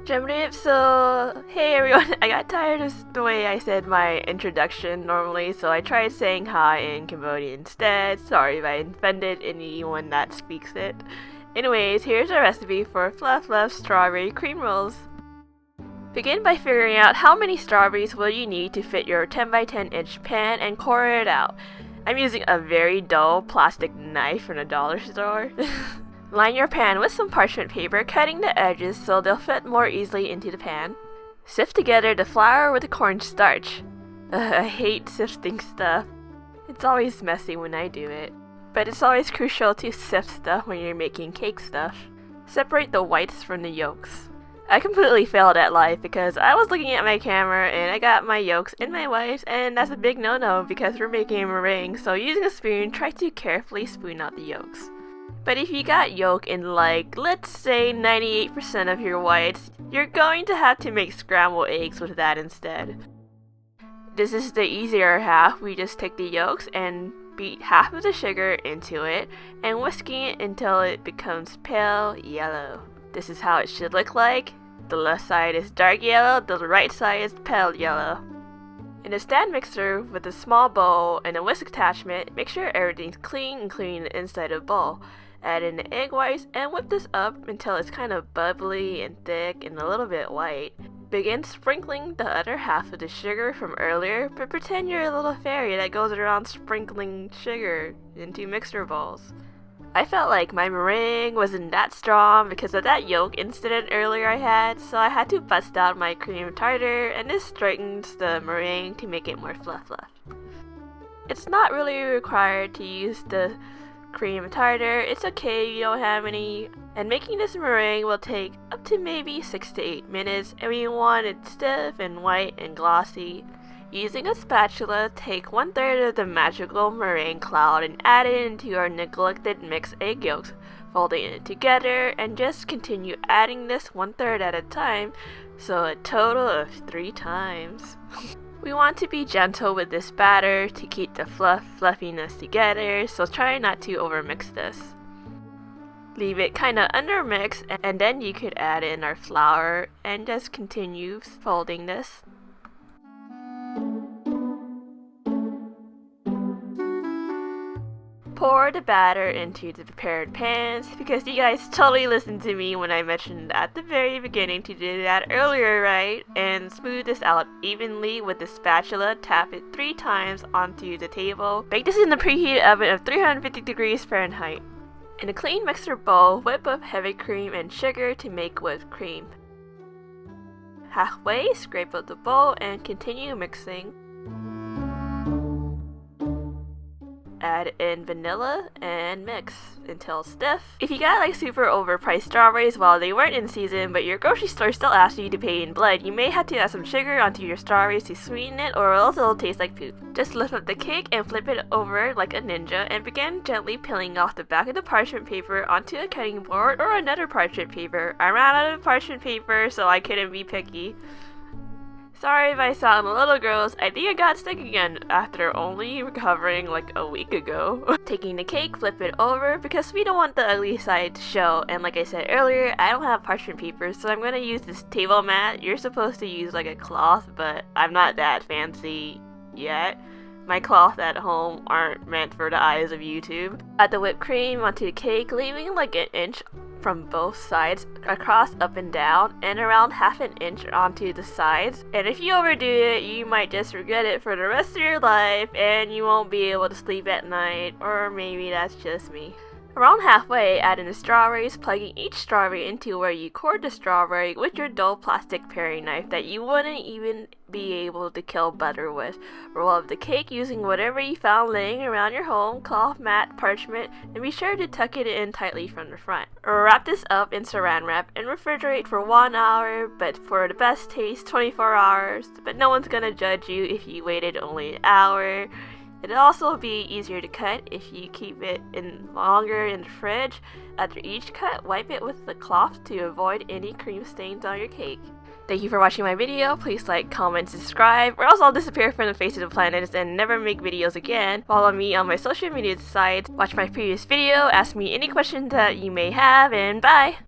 Gem so hey everyone, I got tired of the way I said my introduction normally, so I tried saying hi in Cambodian instead. Sorry if I offended anyone that speaks it. Anyways, here's our recipe for fluff strawberry cream rolls. Begin by figuring out how many strawberries will you need to fit your 10 by 10 inch pan and core it out. I'm using a very dull plastic knife from the dollar store. Line your pan with some parchment paper, cutting the edges so they'll fit more easily into the pan. Sift together the flour with the cornstarch. I hate sifting stuff. It's always messy when I do it. But it's always crucial to sift stuff when you're making cake stuff. Separate the whites from the yolks. I completely failed at life because I was looking at my camera and I got my yolks in my whites, and that's a big no-no because we're making a meringue, so using a spoon, try to carefully spoon out the yolks. But if you got yolk in let's say 98% of your whites, you're going to have to make scrambled eggs with that instead. This is the easier half. We just take the yolks and beat half of the sugar into it and whisking it until it becomes pale yellow. This is how it should look like. The left side is dark yellow, the right side is pale yellow. In a stand mixer with a small bowl and a whisk attachment, make sure everything's clean, including the inside of the bowl. Add in the egg whites and whip this up until it's kind of bubbly and thick and a little bit white. Begin sprinkling the other half of the sugar from earlier, but pretend you're a little fairy that goes around sprinkling sugar into mixer bowls. I felt like my meringue wasn't that strong because of that yolk incident earlier I had, so I had to bust out my cream of tartar, and this straightens the meringue to make it more fluff. It's not really required to use the cream of tartar. It's okay if you don't have any. And making this meringue will take up to maybe 6 to 8 minutes, and we want it stiff and white and glossy. Using a spatula, take 1/3 of the magical meringue cloud and add it into your neglected mixed egg yolks, folding it together, and just continue adding this 1/3 at a time, so a total of 3 times. We want to be gentle with this batter to keep the fluffiness together, so try not to overmix this. Leave it kinda undermixed, and then you could add in our flour and just continue folding this. Pour the batter into the prepared pans, because you guys totally listened to me when I mentioned at the very beginning to do that earlier, right? And smooth this out evenly with the spatula, tap it 3 times onto the table. Bake this in the preheated oven of 350 degrees Fahrenheit. In a clean mixer bowl, whip up heavy cream and sugar to make whipped cream. Halfway, scrape out the bowl and continue mixing. Add in vanilla and mix until stiff. If you got super overpriced strawberries while they weren't in season, but your grocery store still asks you to pay in blood, you may have to add some sugar onto your strawberries to sweeten it, or else it'll taste like poop. Just lift up the cake and flip it over like a ninja, and begin gently peeling off the back of the parchment paper onto a cutting board or another parchment paper. I ran out of parchment paper, so I couldn't be picky. Sorry if I sound a little gross. I think I got sick again after only recovering a week ago. Taking the cake, flip it over because we don't want the ugly side to show. And like I said earlier, I don't have parchment paper, so I'm going to use this table mat. You're supposed to use a cloth, but I'm not that fancy yet. My cloth at home aren't meant for the eyes of YouTube. Add the whipped cream onto the cake, leaving an inch from both sides, across, up and down, and around half an inch onto the sides. And if you overdo it, you might just regret it for the rest of your life and you won't be able to sleep at night, or maybe that's just me. Around halfway, add in the strawberries, plugging each strawberry into where you cored the strawberry with your dull plastic paring knife that you wouldn't even be able to kill butter with. Roll up the cake using whatever you found laying around your home, cloth, mat, parchment, and be sure to tuck it in tightly from the front. Wrap this up in saran wrap and refrigerate for 1 hour, but for the best taste, 24 hours. But no one's gonna judge you if you waited only an hour. It'll also be easier to cut if you keep it longer in the fridge. After each cut, wipe it with the cloth to avoid any cream stains on your cake. Thank you for watching my video. Please like, comment, subscribe, or else I'll disappear from the face of the planet and never make videos again. Follow me on my social media sites, watch my previous video, ask me any questions that you may have, and bye!